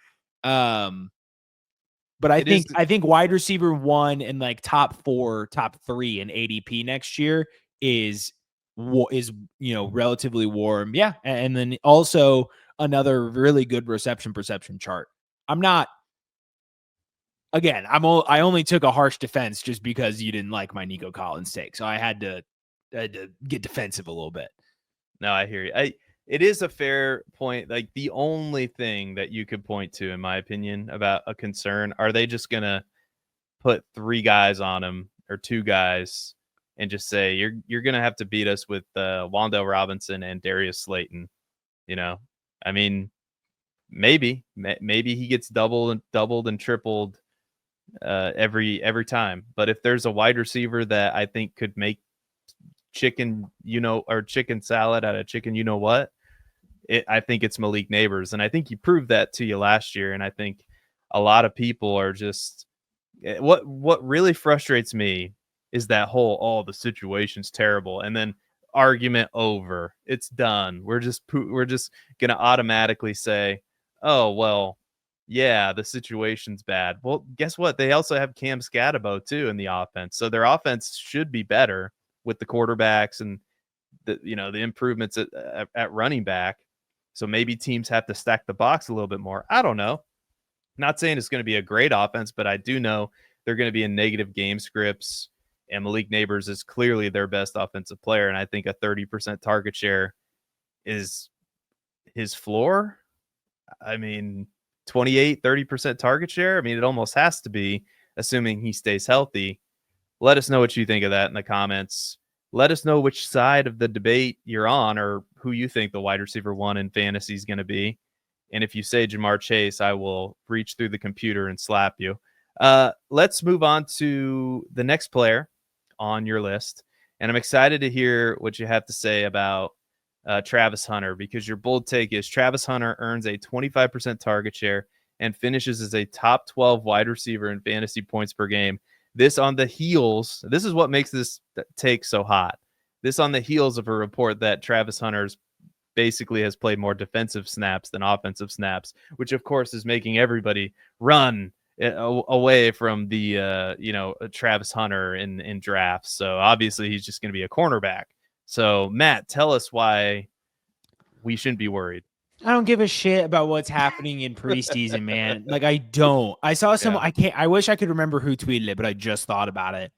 But I think wide receiver 1 and like top 4, top 3 in ADP next year is relatively warm. Yeah. And then also another really good reception perception chart. I only took a harsh defense just because you didn't like my Nico Collins take. So I had to get defensive a little bit. No, I hear you. It is a fair point. Like the only thing that you could point to, in my opinion, about a concern, are they just going to put 3 guys on him or 2 guys and just say, you're going to have to beat us with Wan'Dale Robinson and Darius Slayton? I mean, maybe he gets doubled and tripled every time. But if there's a wide receiver that I think could make chicken salad out of chicken, what? I think it's Malik Nabers. And I think he proved that to you last year. And I think a lot of people are just, what really frustrates me is that whole, the situation's terrible. And then argument over, it's done. We're just going to automatically say, oh, well, yeah, the situation's bad. Well, guess what? They also have Cam Scatabo too in the offense. So their offense should be better with the quarterbacks and the improvements at running back. So maybe teams have to stack the box a little bit more. I don't know. Not saying it's going to be a great offense, but I do know they're going to be in negative game scripts. And Malik Nabers is clearly their best offensive player. And I think a 30% target share is his floor. I mean, 30% target share. I mean, it almost has to be, assuming he stays healthy. Let us know what you think of that in the comments. Let us know which side of the debate you're on, or who you think the wide receiver 1 in fantasy is going to be. And if you say Jamar Chase, I will reach through the computer and slap you. Let's move on to the next player on your list. And I'm excited to hear what you have to say about Travis Hunter, because your bold take is Travis Hunter earns a 25% target share and finishes as a top 12 wide receiver in fantasy points per game. This on the heels, this is what makes this take so hot. This on the heels of a report that Travis Hunter's basically has played more defensive snaps than offensive snaps, which of course is making everybody run away from the Travis Hunter in drafts. So obviously he's just going to be a cornerback. So Matt, tell us why we shouldn't be worried. I don't give a shit about what's happening in preseason, man. Like I don't. I saw some. Yeah. I wish I could remember who tweeted it, but I just thought about it.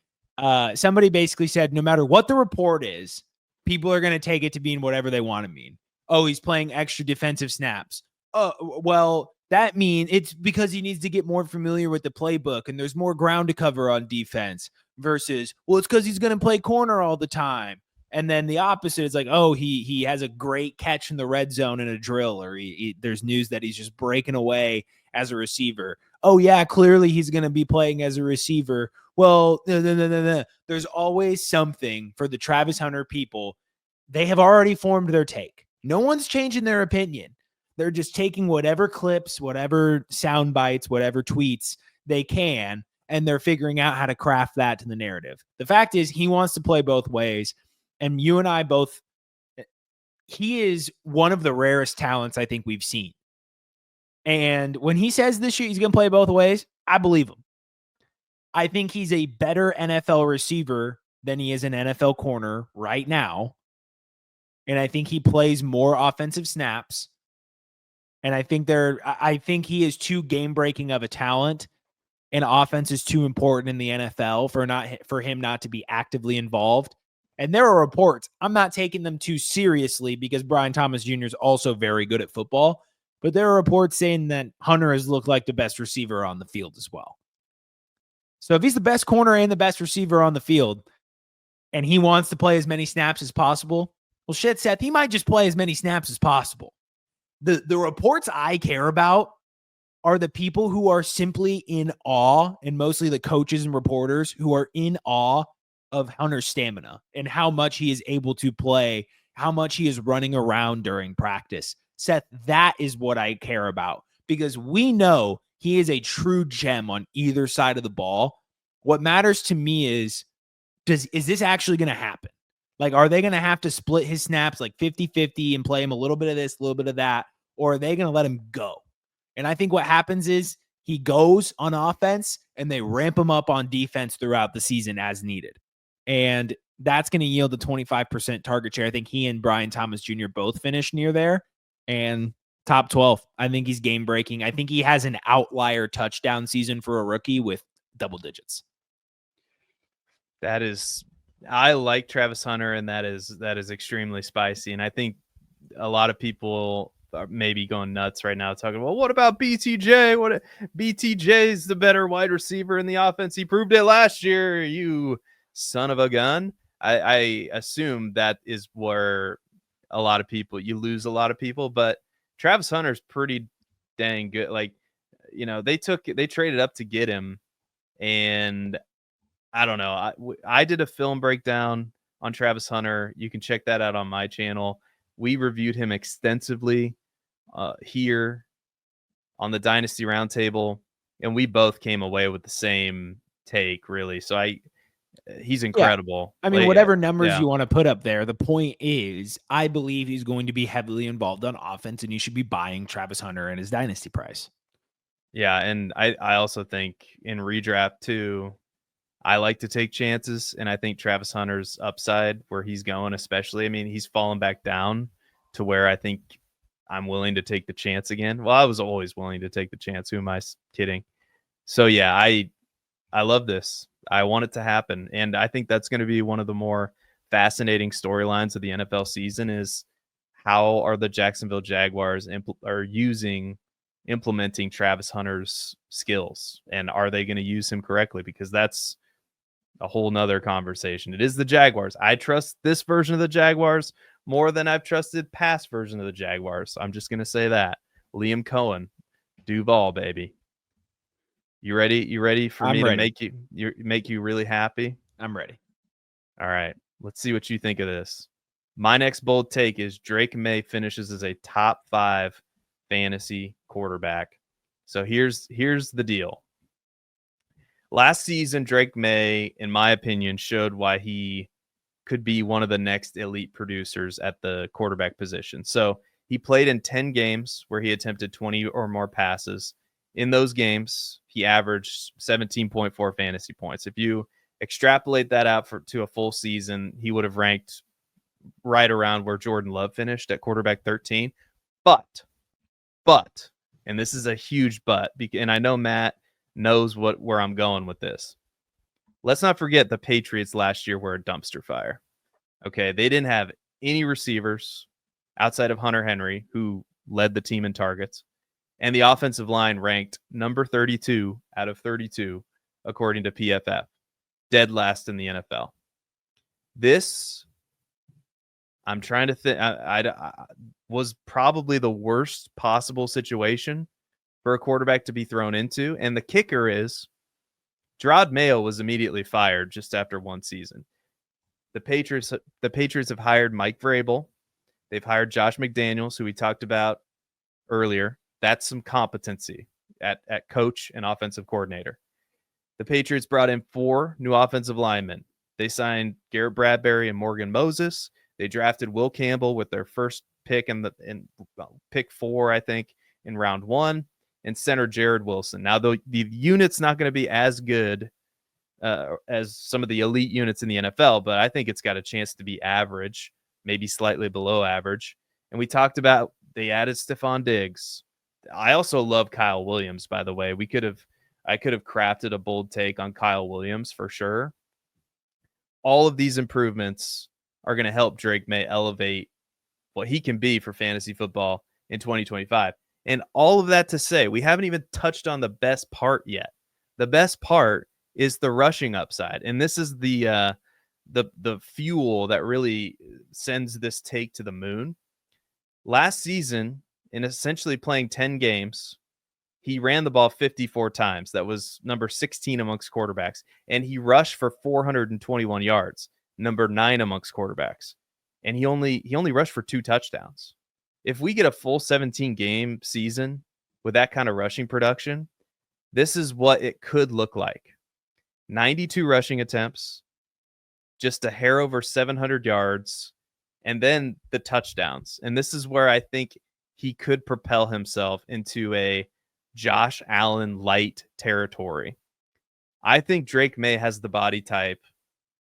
Somebody basically said, no matter what the report is, people are going to take it to mean whatever they want to mean. Oh, he's playing extra defensive snaps. Well, that means it's because he needs to get more familiar with the playbook and there's more ground to cover on defense versus, well, it's because he's going to play corner all the time. And then the opposite is like, oh, he has a great catch in the red zone in a drill, or there's news that he's just breaking away as a receiver. Oh, yeah, clearly he's going to be playing as a receiver. Well, no. There's always something for the Travis Hunter people. They have already formed their take. No one's changing their opinion. They're just taking whatever clips, whatever sound bites, whatever tweets they can, and they're figuring out how to craft that to the narrative. The fact is, he wants to play both ways. And you and I both, he is one of the rarest talents I think we've seen. And when he says this year he's going to play both ways, I believe him. I think he's a better NFL receiver than he is an NFL corner right now. And I think he plays more offensive snaps. And I think he is too game-breaking of a talent. And offense is too important in the NFL for him not to be actively involved. And there are reports, I'm not taking them too seriously because Brian Thomas Jr. is also very good at football, but there are reports saying that Hunter has looked like the best receiver on the field as well. So if he's the best corner and the best receiver on the field, and he wants to play as many snaps as possible, well, shit, Seth, he might just play as many snaps as possible. The reports I care about are the people who are simply in awe, and mostly the coaches and reporters who are in awe of Hunter's stamina and how much he is able to play, how much he is running around during practice. Seth, that is what I care about, because we know he is a true gem on either side of the ball. What matters to me is this actually going to happen? Like, are they going to have to split his snaps like 50-50 and play him a little bit of this, a little bit of that, or are they going to let him go? And I think what happens is he goes on offense and they ramp him up on defense throughout the season as needed. And that's going to yield a 25% target share. I think he and Brian Thomas Jr. both finished near there. And top 12, I think he's game breaking. I think he has an outlier touchdown season for a rookie with double digits. I like Travis Hunter, and that is extremely spicy. And I think a lot of people are maybe going nuts right now talking, well, what about BTJ? BTJ is the better wide receiver in the offense. He proved it last year, you son of a gun. I assume that is where you lose a lot of people, but Travis Hunter's pretty dang good. Like, they traded up to get him, and I don't know. I did a film breakdown on Travis Hunter. You can check that out on my channel. We reviewed him extensively here on the Dynasty Roundtable, and we both came away with the same take, really. So he's incredible. Yeah. I mean, whatever numbers you want to put up there, the point is, I believe he's going to be heavily involved on offense, and you should be buying Travis Hunter at his Dynasty price. Yeah, and I also think in redraft too, I like to take chances, and I think Travis Hunter's upside, where he's going, especially, I mean, he's fallen back down to where I think I'm willing to take the chance again. Well, I was always willing to take the chance. Who am I kidding? So, yeah, I love this. I want it to happen, and I think that's going to be one of the more fascinating storylines of the NFL season is how are the Jacksonville Jaguars implementing Travis Hunter's skills, and are they going to use him correctly? Because that's a whole nother conversation. It is the Jaguars. I trust this version of the Jaguars more than I've trusted past version of the Jaguars. I'm just going to say that. Liam Cohen, Duval, baby. You ready? You ready for me to make you really happy? I'm ready. All right. Let's see what you think of this. My next bold take is Drake Maye finishes as a top 5 fantasy quarterback. So here's the deal. Last season, Drake Maye, in my opinion, showed why he could be one of the next elite producers at the quarterback position. So he played in 10 games where he attempted 20 or more passes. In those games, he averaged 17.4 fantasy points. If you extrapolate that out to a full season, he would have ranked right around where Jordan Love finished at quarterback 13. But, and this is a huge but, and I know Matt knows where I'm going with this. Let's not forget the Patriots last year were a dumpster fire. Okay, they didn't have any receivers outside of Hunter Henry, who led the team in targets, and the offensive line ranked number 32 out of 32 according to PFF, dead last in the NFL. This, I'm trying to think, I was probably the worst possible situation for a quarterback to be thrown into. And the kicker is Gerard Mayo was immediately fired just after one season. The Patriots have hired Mike Vrabel. They've hired Josh McDaniels, who we talked about earlier. That's some competency at coach and offensive coordinator. The Patriots brought in 4 new offensive linemen. They signed Garrett Bradbury and Morgan Moses. They drafted Will Campbell with their first pick in pick 4, I think, in round 1. And center Jared Wilson. Now, the unit's not going to be as good as some of the elite units in the NFL, but I think it's got a chance to be average, maybe slightly below average. And we talked about they added Stephon Diggs. I also love Kyle Williams, by the way. I could have crafted a bold take on Kyle Williams for sure. All of these improvements are going to help Drake Maye elevate what he can be for fantasy football in 2025. And all of that to say, we haven't even touched on the best part yet. The best part is the rushing upside. And this is the fuel that really sends this take to the moon. Last season, in essentially playing 10 games, he ran the ball 54 times. That was number 16 amongst quarterbacks. And he rushed for 421 yards, number 9 amongst quarterbacks. and he only rushed for 2 touchdowns. If we get a full 17 game season with that kind of rushing production, this is what it could look like. 92 rushing attempts, just a hair over 700 yards, and then the touchdowns. And this is where I think he could propel himself into a Josh Allen light territory. I think Drake Maye has the body type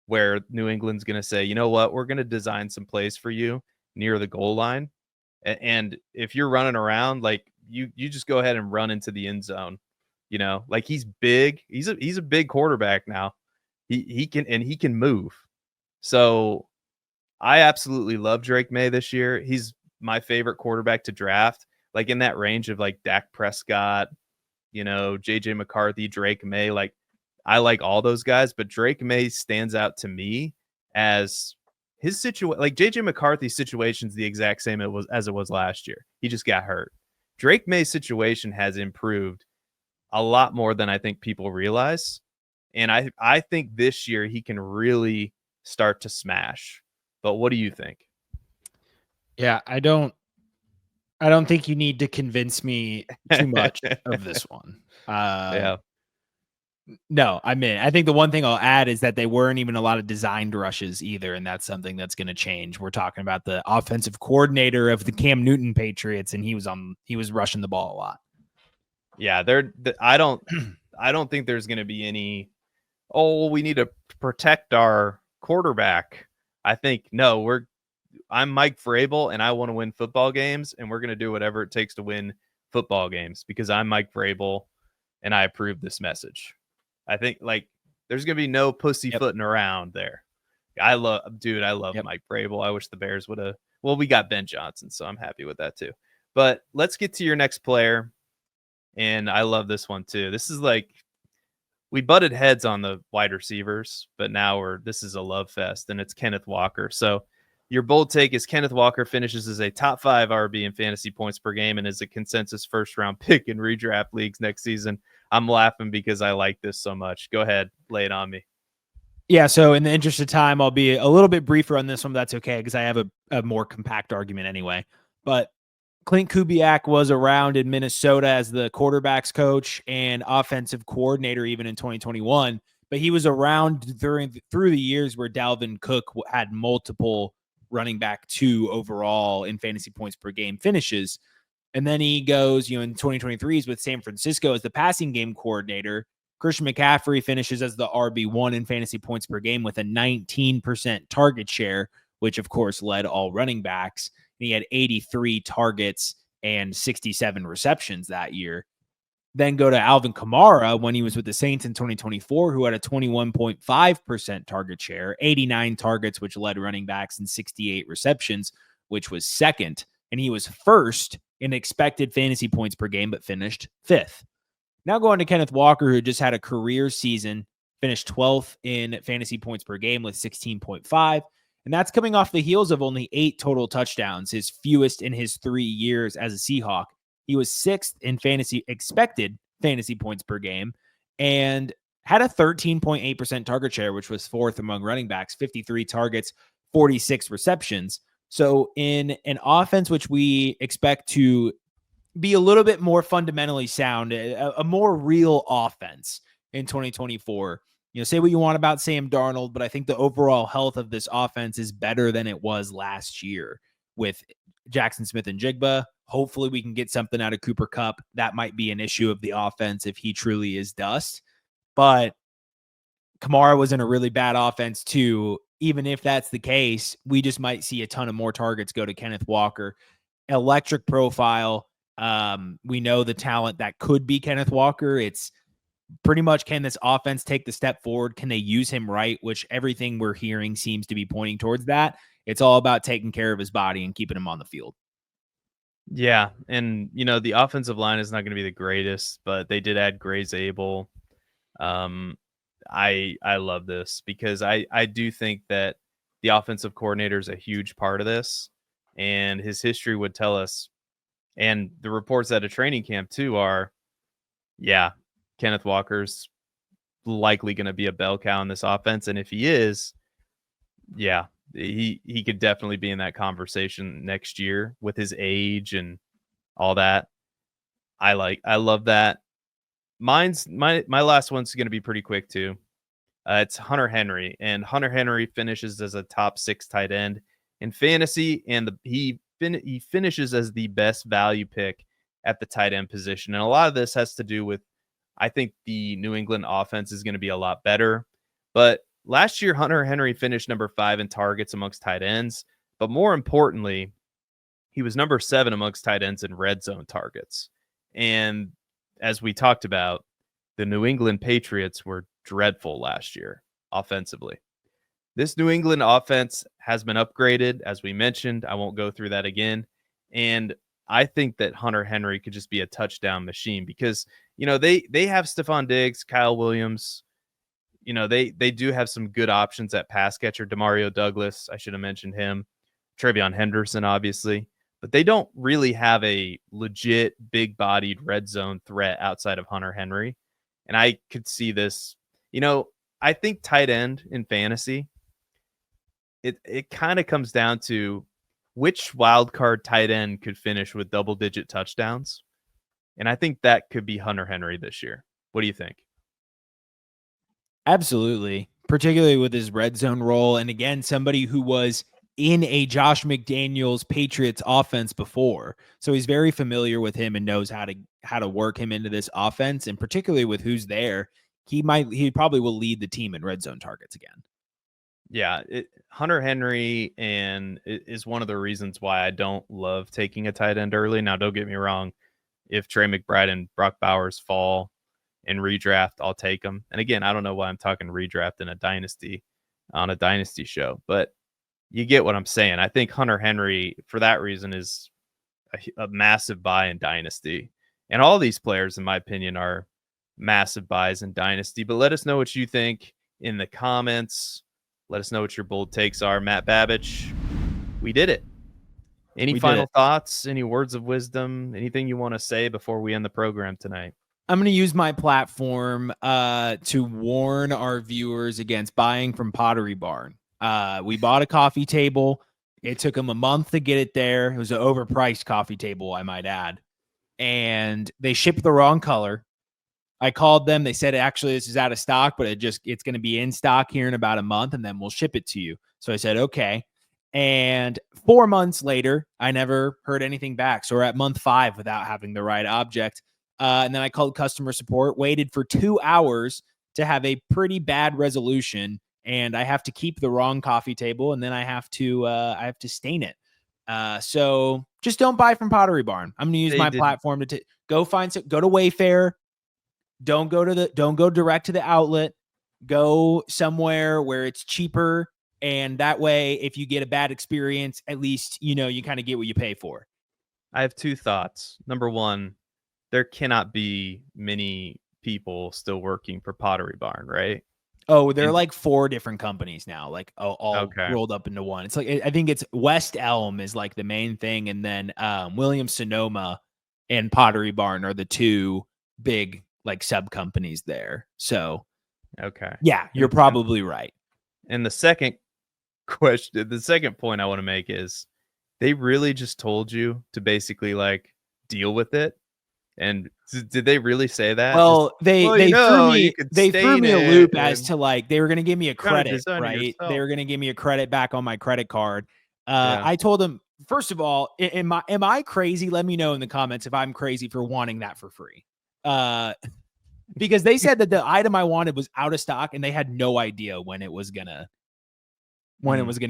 where New England's going to say, you know what, we're going to design some plays for you near the goal line. And if you're running around, like you just go ahead and run into the end zone. You know, like he's big. He's a big quarterback now. He can move. So I absolutely love Drake Maye this year. He's my favorite quarterback to draft, like in that range of like Dak Prescott, you know, JJ McCarthy, Drake Maye. Like I like all those guys, but Drake Maye stands out to me as his situation. Like JJ McCarthy's situation is the exact same as it was last year. He just got hurt. Drake Maye's situation has improved a lot more than I think people realize. And I think this year he can really start to smash. But what do you think? Yeah, I don't think you need to convince me too much of this one. Yeah. No, I mean, I think the one thing I'll add is that they weren't even a lot of designed rushes either, and that's something that's going to change. We're talking about the offensive coordinator of the Cam Newton Patriots, and he was rushing the ball a lot. Yeah, I don't think there's going to be any, oh, we need to protect our quarterback. I think no, I'm Mike Vrabel and I want to win football games, and we're going to do whatever it takes to win football games because I'm Mike Vrabel and I approve this message. I think like there's going to be no pussyfooting around there. I love Mike Vrabel. I wish the Bears would have. Well, we got Ben Johnson, so I'm happy with that too. But let's get to your next player. And I love this one too. This is like we butted heads on the wide receivers, but now this is a love fest, and it's Kenneth Walker. So your bold take is Kenneth Walker finishes as a top 5 RB in fantasy points per game and is a consensus first round pick in redraft leagues next season. I'm laughing because I like this so much. Go ahead, lay it on me. Yeah, so in the interest of time, I'll be a little bit briefer on this one, but that's okay because I have a more compact argument anyway. But Clint Kubiak was around in Minnesota as the quarterback's coach and offensive coordinator even in 2021, but he was around through the years where Dalvin Cook had multiple running back 2 overall in fantasy points per game finishes. And then he goes, in 2023 he's with San Francisco as the passing game coordinator. Christian McCaffrey finishes as the RB1 in fantasy points per game with a 19% target share, which of course led all running backs. And he had 83 targets and 67 receptions that year. Then go to Alvin Kamara when he was with the Saints in 2024, who had a 21.5% target share, 89 targets, which led running backs, and 68 receptions, which was second. And he was first in expected fantasy points per game, but finished 5th. Now going to Kenneth Walker, who just had a career season, finished 12th in fantasy points per game with 16.5. And that's coming off the heels of only 8 total touchdowns, his fewest in his 3 years as a Seahawk. He was 6th in expected fantasy points per game and had a 13.8% target share, which was 4th among running backs, 53 targets, 46 receptions. So in an offense which we expect to be a little bit more fundamentally sound, a more real offense in 2024, say what you want about Sam Darnold, but I think the overall health of this offense is better than it was last year with Jackson Smith and Jigba. Hopefully we can get something out of Cooper Kupp. That might be an issue of the offense if he truly is dust. But Kamara was in a really bad offense too. Even if that's the case, we just might see a ton of more targets go to Kenneth Walker. Electric profile. We know the talent that could be Kenneth Walker. It's pretty much, can this offense take the step forward? Can they use him right? Which everything we're hearing seems to be pointing towards that. It's all about taking care of his body and keeping him on the field. Yeah. And, the offensive line is not going to be the greatest, but they did add Gray Zabel. I love this because I do think that the offensive coordinator is a huge part of this, and his history would tell us, and the reports at a training camp too are, Kenneth Walker's likely going to be a bell cow in this offense. And if he is, he could definitely be in that conversation next year with his age and all that. I love that. My last one's going to be pretty quick too. It's Hunter Henry, and Hunter Henry finishes as a top 6 tight end in fantasy, and he finishes as the best value pick at the tight end position. And a lot of this has to do with, I think the New England offense is going to be a lot better. But last year, Hunter Henry finished number 5 in targets amongst tight ends. But more importantly, he was number 7 amongst tight ends in red zone targets. And as we talked about, the New England Patriots were dreadful last year offensively. This New England offense has been upgraded, as we mentioned. I won't go through that again. And I think that Hunter Henry could just be a touchdown machine because, they have Stephon Diggs, Kyle Williams. They do have some good options at pass catcher. Demario Douglas, I should have mentioned him. TreVeyon Henderson, obviously. But they don't really have a legit big-bodied red zone threat outside of Hunter Henry. And I could see this. I think tight end in fantasy, it kind of comes down to which wild card tight end could finish with double-digit touchdowns. And I think that could be Hunter Henry this year. What do you think? Absolutely, particularly with his red zone role. And again, somebody who was in a Josh McDaniels Patriots offense before. So he's very familiar with him and knows how to work him into this offense. And particularly with who's there, he probably will lead the team in red zone targets again. Yeah, Hunter Henry is one of the reasons why I don't love taking a tight end early. Now, don't get me wrong. If Trey McBride and Brock Bowers fall in redraft, I'll take them. And again, I don't know why I'm talking redraft in on a dynasty show, but you get what I'm saying. I think Hunter Henry, for that reason, is a massive buy in dynasty. And all these players, in my opinion, are massive buys in dynasty. But let us know what you think in the comments. Let us know what your bold takes are. Matt Babich, we did it. Any final thoughts? Any words of wisdom? Anything you want to say before we end the program tonight? I'm going to use my platform to warn our viewers against buying from Pottery Barn. We bought a coffee table. It took them a month to get it there. It was an overpriced coffee table, I might add. And they shipped the wrong color. I called them. They said, actually, this is out of stock, but it's going to be in stock here in about a month, and then we'll ship it to you. So I said, okay. And 4 months later, I never heard anything back. So we're at month 5 without having the right object. And then I called customer support, waited for 2 hours to have a pretty bad resolution. And I have to keep the wrong coffee table, and then I have to stain it. So just don't buy from Pottery Barn. I'm going to use my platform to go to Wayfair. Don't go direct to the outlet. Go somewhere where it's cheaper. And that way, if you get a bad experience, at least, you kind of get what you pay for. I have 2 thoughts. Number 1, there cannot be many people still working for Pottery Barn, right? Oh, they're like 4 different companies now, like all rolled up into one. It's like, I think it's West Elm is like the main thing. And then Williams Sonoma and Pottery Barn are the 2 big like sub companies there. So, okay. Yeah, you're probably right. And the second point I want to make is they really just told you to basically like deal with it. And did they really say that? Well, they threw me a loop as to like they were going to give me a credit, right? They were going to give me a credit back on my credit card. I told them, first of all, am I crazy? Let me know in the comments if I'm crazy for wanting that for free. Because they said that the item I wanted was out of stock and they had no idea when it was gonna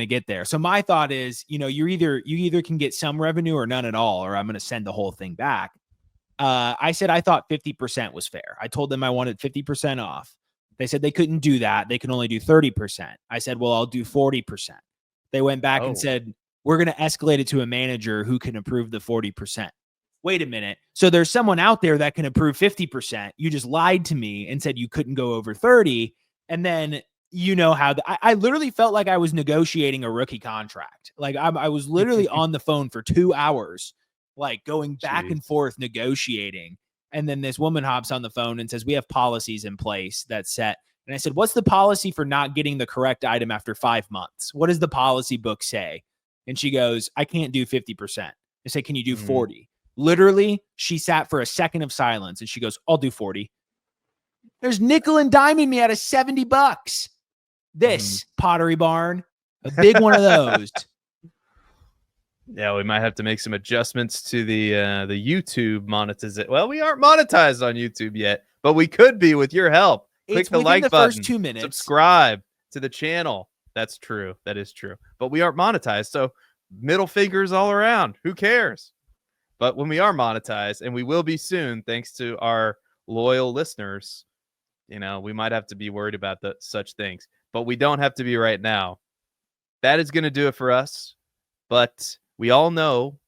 get there. So my thought is, you either can get some revenue or none at all, or I'm going to send the whole thing back. I said I thought 50% was fair. I told them I wanted 50% off. They said they couldn't do that. They can only do 30%. I said, well, I'll do 40%. They went back and said, we're going to escalate it to a manager who can approve the 40%. Wait a minute. So there's someone out there that can approve 50%. You just lied to me and said you couldn't go over 30. And then how I literally felt like I was negotiating a rookie contract. Like I was literally on the phone for 2 hours, like going back and forth negotiating. And then this woman hops on the phone and says, we have policies in place that set. And I said, what's the policy for not getting the correct item after 5 months? What does the policy book say? And she goes, I can't do 50%. I say, can you do 40? Literally, she sat for a second of silence and she goes, I'll do 40. There's nickel and diming me out of $70. This Pottery Barn, a big one of those. Yeah, we might have to make some adjustments to the YouTube monetization. Well, we aren't monetized on YouTube yet, but we could be with your help. Click the like button. First 2 minutes. Subscribe to the channel. That's true. That is true. But we aren't monetized, so middle fingers all around. Who cares? But when we are monetized, and we will be soon, thanks to our loyal listeners, we might have to be worried about such things. But we don't have to be right now. That is going to do it for us. But we all know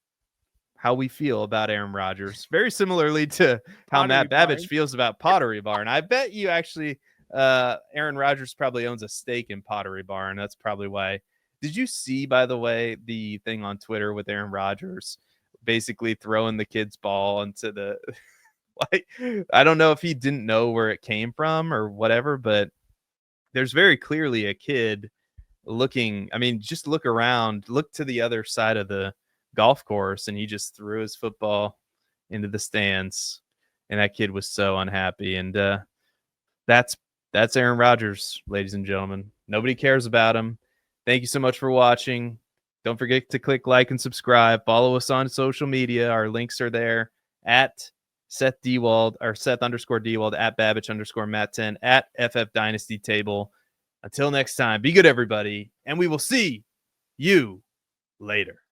how we feel about Aaron Rodgers, very similarly to how Matt Babbage feels about Pottery Barn. I bet you actually Aaron Rodgers probably owns a stake in Pottery Barn. That's probably why. Did you see, by the way, the thing on Twitter with Aaron Rodgers basically throwing the kid's ball into the I don't know if he didn't know where it came from or whatever, but there's very clearly a kid looking. I mean, just look around, look to the other side of the golf course, and he just threw his football into the stands, and that kid was so unhappy. And that's Aaron Rodgers, ladies and gentlemen. Nobody cares about him. Thank you so much for watching. Don't forget to click like and subscribe. Follow us on social media. Our links are there at Seth Dewald or Seth_Dewald, at Babbage_Matt10, at FF Dynasty Table. Until next time, be good, everybody, and we will see you later.